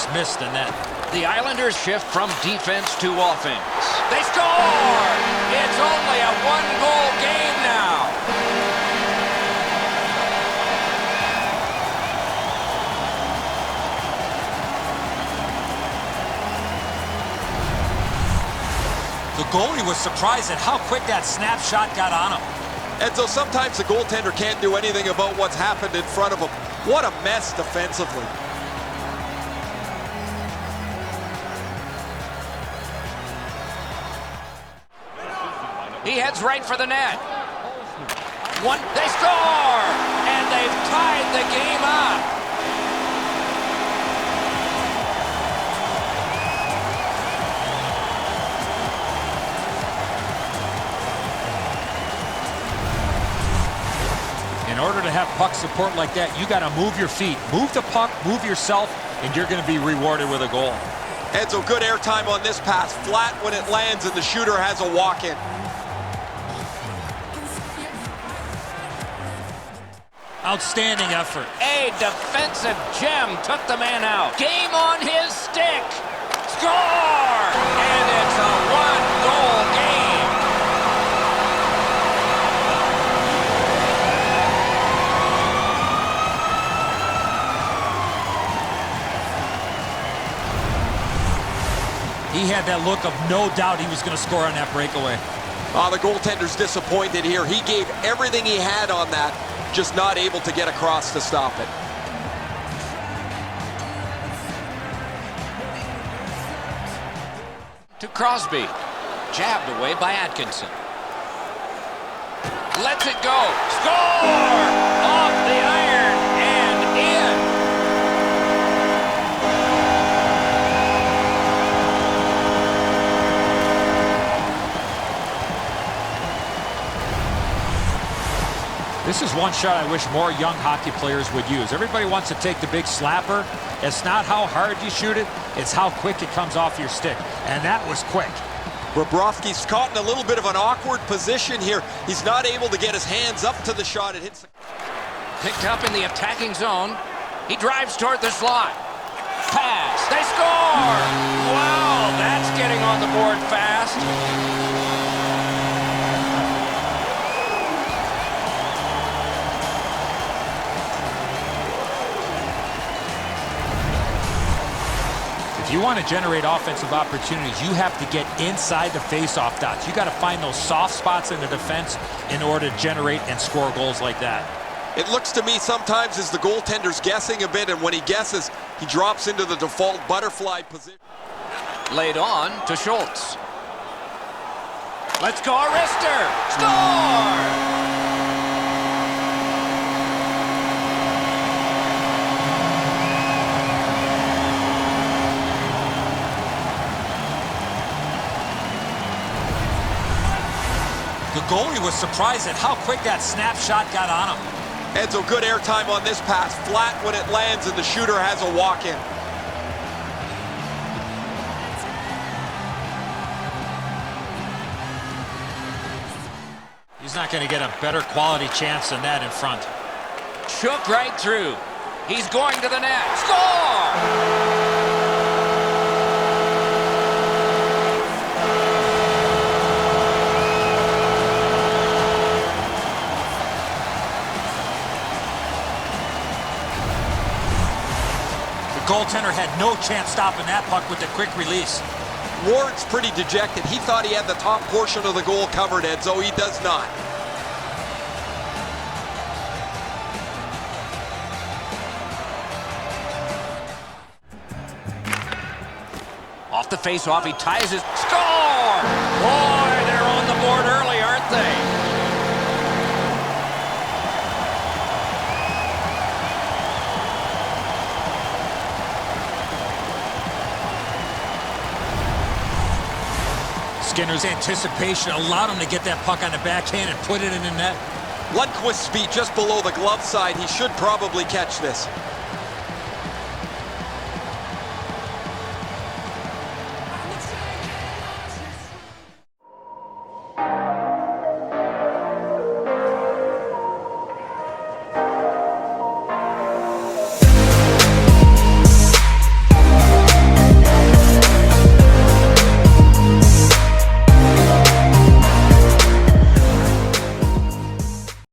just missed the net. The Islanders shift from defense to offense. They score! It's only a one-goal game now. The goalie was surprised at how quick that snapshot got on him. And so sometimes the goaltender can't do anything about what's happened in front of him. What a mess defensively. He heads right for the net. They score! And they've tied the game up. In order to have puck support like that, you got to move your feet. Move the puck, move yourself, and you're going to be rewarded with a goal. And so good airtime on this pass. Flat when it lands, and the shooter has a walk-in. Outstanding effort. A defensive gem took the man out. Game on his stick. Score! And it's a one-goal game. He had that look of no doubt he was going to score on that breakaway. The goaltender's disappointed here. He gave everything he had on that, just not able to get across to stop it. To Crosby. Jabbed away by Atkinson. Lets it go. Score! Off the iron and in. This is one shot I wish more young hockey players would use. Everybody wants to take the big slapper. It's not how hard you shoot it, it's how quick it comes off your stick. And that was quick. Bobrovsky's caught in a little bit of an awkward position here. He's not able to get his hands up to the shot. It hits. Picked up in the attacking zone. He drives toward the slot. Pass. They score! Wow, that's getting on the board fast. If you want to generate offensive opportunities, you have to get inside the face-off dots. You got to find those soft spots in the defense in order to generate and score goals like that. It looks to me sometimes as the goaltender's guessing a bit, and when he guesses, he drops into the default butterfly position. Laid on to Schultz. Let's go, Arister! Score! The goalie was surprised at how quick that snapshot got on him. And so good airtime on this pass. Flat when it lands, and the shooter has a walk-in. He's not going to get a better quality chance than that in front. Shook right through. He's going to the net. Score! Goaltender had no chance stopping that puck with the quick release. Ward's pretty dejected. He thought he had the top portion of the goal covered, Edzo. He does not. Off the face-off, he ties his... Score! Boy, they're on the board early, aren't they? Skinner's anticipation allowed him to get that puck on the backhand and put it in the net. Lundqvist's speed just below the glove side. He should probably catch this.